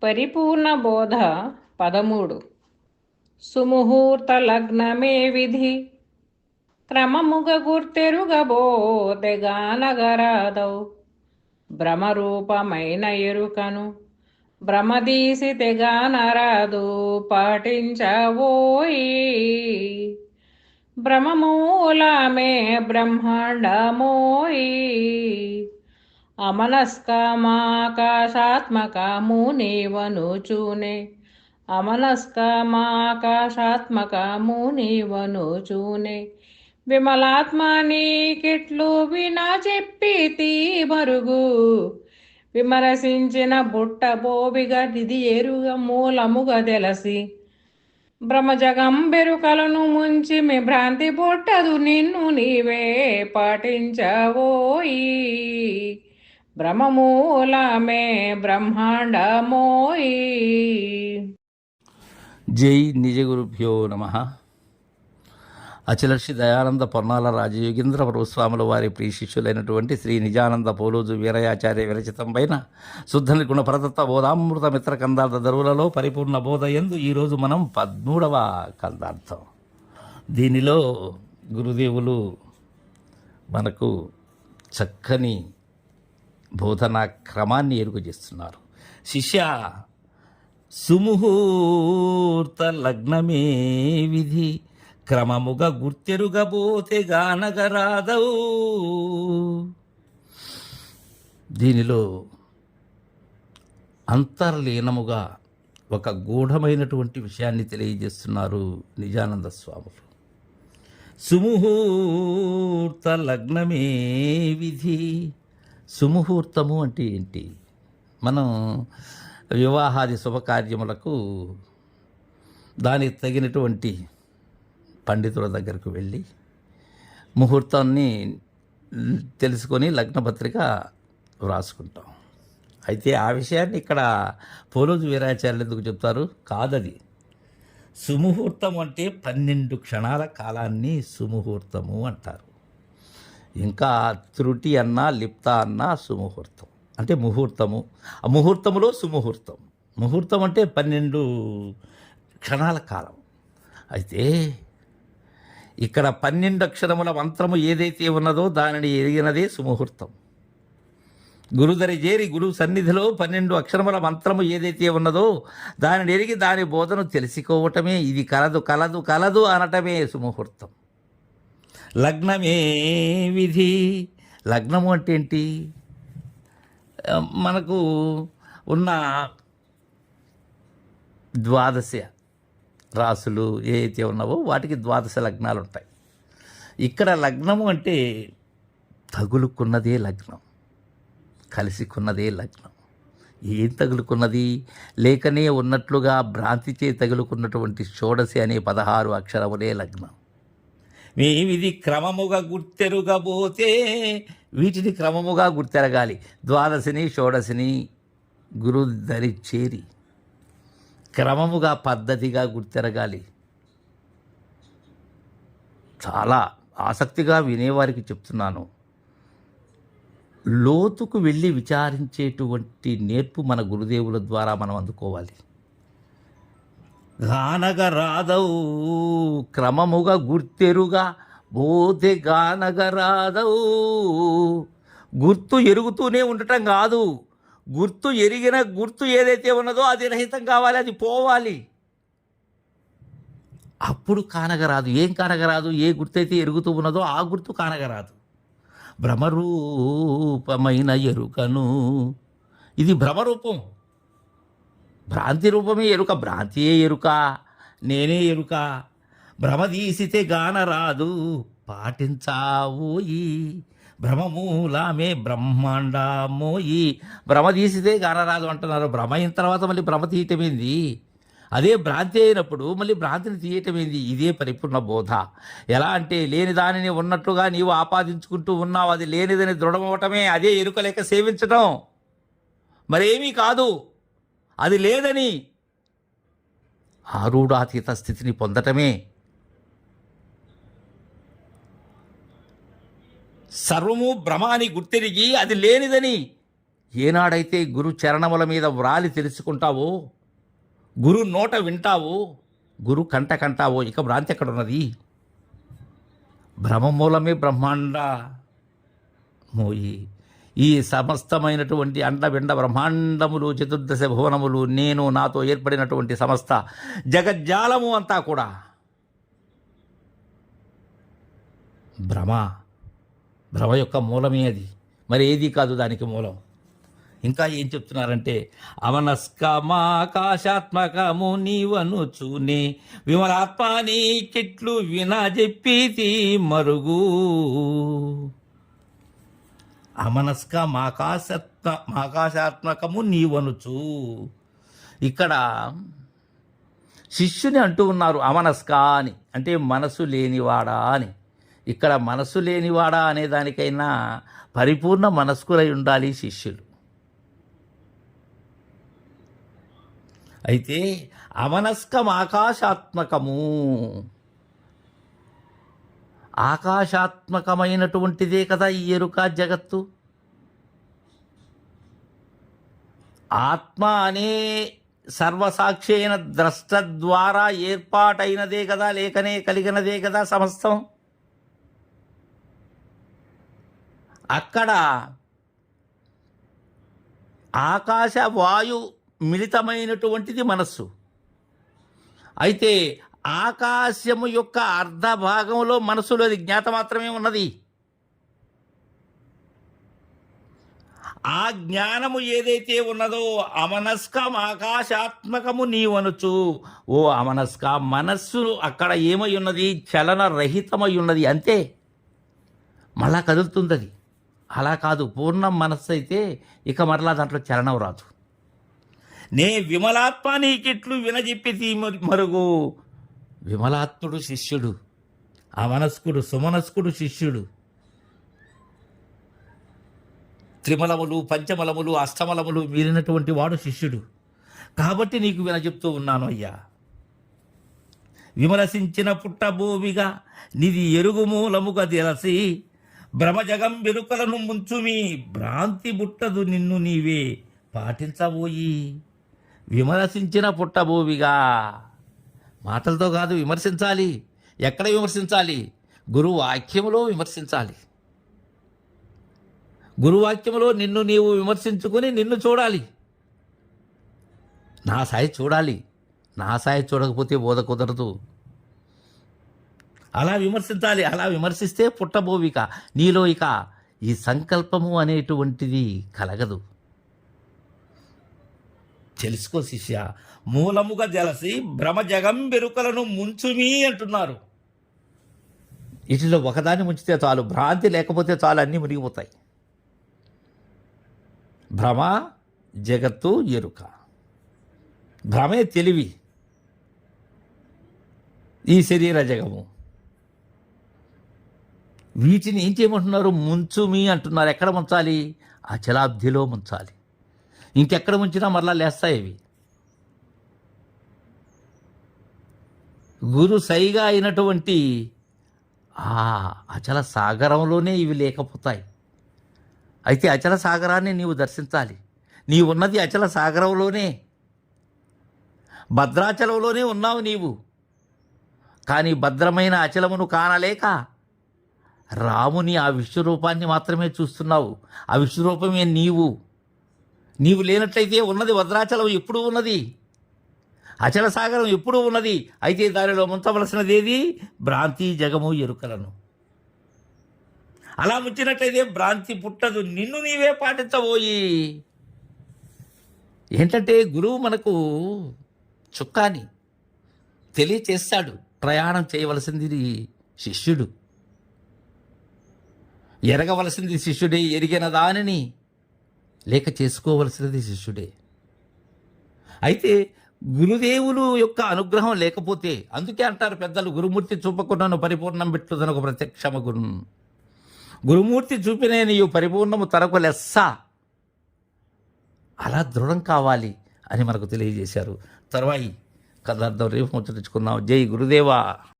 పరిపూర్ణ బోధ 13. సుముహూర్త లగ్నమే విధి క్రమముగ గుర్తెరుగబోతెగానగరాదౌ భ్రమరూపమైన ఎరుకను భ్రమదీసి తెగానరాదు పాటించవోయి. భ్రమమూలమే బ్రహ్మాండమోయి. అమనస్కమాకాశాత్మకము నీవనుచూనే అమనస్కమాకాశాత్మకము నీవనుచూనే విమలాత్మ నీకిట్లు వినా చెప్పితి మరుగు విమరసించిన బుట్ట బోబిగా నిధి ఎరుగ మూలముగా తెలసి భ్రమజగంబెరుకలను ముంచి మీ భ్రాంతి బొట్టదు నిన్ను నీవే పాటించవోయి. బ్రహ్మమూలమే బ్రహ్మాండమోయి. జై నిజ గురుభ్యో నమః. అచలర్షి దయానంద పొన్నాల రాజయోగేంద్ర ప్రభుస్వాముల వారి ప్రియ శిష్యులైనటువంటి శ్రీ నిజానంద పోలోజు వీరయాచార్య విరచితంపైన శుద్ధ నిర్గుణ పరతత్వ బోధామృత మిత్ర కందార్థ దరువులలో పరిపూర్ణ బోధ యందు ఈరోజు మనం 13వ కందార్థం. దీనిలో గురుదేవులు మనకు చక్కని బోధనా క్రమాన్ని ఎరుగు చేస్తున్నారు. శిష్య, సుముహూర్త లగ్నమే విధి క్రమముగ గుర్తెరుగబోతే గానగరాదవు. దీనిలో అంతర్లీనముగా ఒక గూఢమైనటువంటి విషయాన్ని తెలియజేస్తున్నారు నిజానంద స్వాములు. సుముహూర్త లగ్నమే విధి. సుముహూర్తము అంటే ఏంటి? మనం వివాహాది శుభకార్యములకు దానికి తగినటువంటి పండితుల దగ్గరకు వెళ్ళి ముహూర్తాన్ని తెలుసుకొని లగ్నపత్రిక వ్రాసుకుంటాం. అయితే ఆ విషయాన్ని ఇక్కడ పోలోజు వీరాచార్యులు ఎందుకు చెప్తారు? కాదది. సుముహూర్తం అంటే 12 క్షణాల కాలాన్ని సుముహూర్తము అంటారు. ఇంకా త్రుటి అన్నా లిప్త అన్నా సుముహూర్తం అంటే ముహూర్తము. ఆ ముహూర్తములో సుముహూర్తం. ముహూర్తం అంటే 12 క్షణాల కాలం. అయితే ఇక్కడ 12 అక్షరముల మంత్రము ఏదైతే ఉన్నదో దానిని ఎరిగినదే సుముహూర్తం. గురుదరి చేరి గురువు సన్నిధిలో 12 అక్షరముల మంత్రము ఏదైతే ఉన్నదో దానిని ఎరిగి దాని బోధను తెలుసుకోవటమే, ఇది కలదు కలదు కలదు అనటమే సుముహూర్తం. లగ్నమే విధి. లగ్నము అంటే ఏంటి? మనకు ఉన్న 12 రాసులు ఏవైతే ఉన్నావో వాటికి 12 లగ్నాలు ఉంటాయి. ఇక్కడ లగ్నము అంటే తగులుకున్నదే లగ్నం, కలిసికున్నదే లగ్నం. ఏం తగులుకున్నది? లేకనే ఉన్నట్లుగా భ్రాంతిచే తగులుకున్నటువంటి షోడశి అనే 16 అక్షరములే లగ్నం. ఇది క్రమముగా గుర్తెరుగబోతే వీటిని క్రమముగా గుర్తెరగాలి. 12ని షోడశిని గురువు దరి చేరి క్రమముగా పద్ధతిగా గుర్తెరగాలి. చాలా ఆసక్తిగా వినేవారికి చెప్తున్నాను. లోతుకు వెళ్ళి విచారించేటువంటి నేర్పు మన గురుదేవుల ద్వారా మనం అందుకోవాలి. గానగరాదవు క్రమముగా గుర్తెరుగా బోధె గానగరాదవు. గుర్తు ఎరుగుతూనే ఉండటం కాదు, గుర్తు ఎరిగిన గుర్తు ఏదైతే ఉన్నదో అది రహితం కావాలి, అది పోవాలి. అప్పుడు కానగరాదు. ఏం కానగరాదు? ఏ గుర్తు అయితే ఎరుగుతూ ఉన్నదో ఆ గుర్తు కానగరాదు. భ్రమరూపమైన ఎరుకను. ఇది భ్రమరూపం. భ్రాంతి రూపమే ఎరుక. భ్రాంతియే ఎరుక, నేనే ఎరుక. భ్రమదీసితే గానరాదు పాటించావోయి. భ్రమమూలమే బ్రహ్మాండమోయి. భ్రమ తీసితే గానరాదు అంటున్నారు. భ్రమ అయిన తర్వాత మళ్ళీ భ్రమ తీయటమేంది? అదే భ్రాంతి అయినప్పుడు మళ్ళీ భ్రాంతిని తీయటమేంది? ఇదే పరిపూర్ణ బోధ. ఎలా అంటే లేని దానిని ఉన్నట్లుగా నీవు ఆపాదించుకుంటూ ఉన్నావు, అది లేనిదని దృఢమవటమే అదే ఎరుక లేక సేవించటం, మరేమీ కాదు. అది లేదని ఆరూఢాతీత స్థితిని పొందటమే. సర్వము భ్రమ అని గుర్తెరిగి అది లేనిదని ఏనాడైతే గురు చరణముల మీద వ్రాలి తెలుసుకుంటావో, గురు నోట వింటావో, గురు కంట కంటావో, ఇక భ్రాంతి ఎక్కడున్నది? బ్రహ్మమూలమే బ్రహ్మాండ మోయి. ఈ సమస్తమైనటువంటి అండబిండ బ్రహ్మాండములు, చతుర్దశ భువనములు, నేను, నాతో ఏర్పడినటువంటి సమస్త జగజ్జాలము అంతా కూడా భ్రమ యొక్క మూలమే అది, మరి ఏది కాదు దానికి మూలం. ఇంకా ఏం చెప్తున్నారంటే, అవనస్కమాకాశాత్మకము నీవనుచూనే విమలాత్మ నీకిట్లు వినజెప్పితి మరుగు. మాకాశాత్మకము నీవనుచు. ఇక్కడ శిష్యుని అంటూ ఉన్నారు అమనస్క అని, అంటే మనసు లేనివాడా అని. ఇక్కడ మనసు లేనివాడా అనే దానికైనా పరిపూర్ణ మనస్కులై ఉండాలి శిష్యులు. అయితే అమనస్కం ఆకాశాత్మకము, ఆకాశాత్మకమైనటువంటిదే కదా ఈ ఎరుక జగత్తు. ఆత్మ అనే సర్వసాక్షి అయిన ద్రష్ట ద్వారా ఏర్పాటైనదే కదా, లేకనే కలిగినదే కదా సమస్తం. అక్కడ ఆకాశ వాయు మిళితమైనటువంటిది మనస్సు. అయితే ఆకాశము యొక్క అర్ధ భాగంలో మనసులో అది జ్ఞాత మాత్రమే ఉన్నది. ఆ జ్ఞానము ఏదైతే ఉన్నదో అమనస్కం ఆకాశాత్మకము నీవనుచు. ఓ అమనస్క, మనస్సు అక్కడ ఏమై ఉన్నది? చలన రహితమై ఉన్నది, అంతే. మళ్ళా కదులుతుంది అది. అలా కాదు, పూర్ణం మనస్సు అయితే ఇక మరలా దాంట్లో చలనం రాదు. నే విమలాత్మ నీకిట్లు వినజెప్పితి మరుగు. విమలాత్ముడు శిష్యుడు, అమనస్కుడు సుమనస్కుడు శిష్యుడు. త్రిమలములు, పంచమలములు, అష్టమలములు మీరినటువంటి వాడు శిష్యుడు. కాబట్టి నీకు వినజెప్తూ ఉన్నాను అయ్యా. విమలసించిన పుట్టబోవిగా నిది ఎరుగు మూలముగా తెలసి భ్రమజగం వెనుకలను ముంచుమి భ్రాంతి బుట్టదు నిన్ను నీవే పాటించబోయి. విమర్శించిన పుట్టబోవిగా, మాటలతో కాదు విమర్శించాలి. ఎక్కడ విమర్శించాలి? గురువాక్యములో విమర్శించాలి. గురువాక్యములో నిన్ను నీవు విమర్శించుకొని నిన్ను చూడాలి. నా సాయి చూడాలి. నా సాయి చూడకపోతే బోధ కుదరదు. అలా విమర్శించాలి. అలా విమర్శిస్తే పుట్టబోవిక నీలో ఇక ఈ సంకల్పము అనేటువంటిది కలగదు. తెలుసుకో శిష్య, మూలముగా జలసి భ్రమ జగం బెరుకలను ముంచుమి అంటున్నారు. వీటిలో ఒకదాన్ని ముంచితే చాలు, భ్రాంతి లేకపోతే చాలు, అన్నీ మునిగిపోతాయి. భ్రమ, జగత్తు, ఎరుక. భ్రమే తెలివి, ఈ శరీర జగము. వీటిని ఏం చేయమంటున్నారు? ముంచుమి అంటున్నారు. ఎక్కడ ముంచాలి? అచలాబ్ధిలో ముంచాలి. ఇంకెక్కడ ముంచినా మరలా లేస్తాయి ఇవి. గురు సైగా అయినటువంటి ఆ అచల సాగరంలోనే ఇవి లేకపోతాయి. అయితే అచల సాగరాన్ని నీవు దర్శించాలి. నీవు ఉన్నది అచల సాగరంలోనే, భద్రాచలంలోనే ఉన్నావు నీవు. కానీ భద్రమైన అచలమును కానలేక రాముని ఆ విశ్వరూపాన్ని మాత్రమే చూస్తున్నావు. ఆ విశ్వరూపమే నీవు. నీవు లేనట్లయితే ఉన్నది భద్రాచలం ఎప్పుడూ ఉన్నది, అచల సాగరం ఎప్పుడూ ఉన్నది. అయితే దానిలో ముంచవలసినది ఏది? భ్రాంతి, జగము, ఎరుకలను. అలా ముంచినట్లయితే భ్రాంతి పుట్టదు, నిన్ను నీవే పాటించబోయి. ఏంటంటే గురువు మనకు చుక్కాని తెలియచేస్తాడు. ప్రయాణం చేయవలసింది శిష్యుడు, ఎరగవలసింది శిష్యుడే, ఎరిగిన దానిని లేక చేసుకోవలసినది శిష్యుడే. అయితే గురుదేవులు యొక్క అనుగ్రహం లేకపోతే, అందుకే అంటారు పెద్దలు, గురుమూర్తి చూపకుండాను పరిపూర్ణం పెట్టుదనకు ప్రత్యక్షమ గురు. గురుమూర్తి చూపినే నీవు పరిపూర్ణము తరకు లెస్స. అలా దృఢం కావాలి అని మనకు తెలియజేశారు. తర్వాయి కథార్థం రేపు ముచ్చటించుకుందాం. జై గురుదేవా.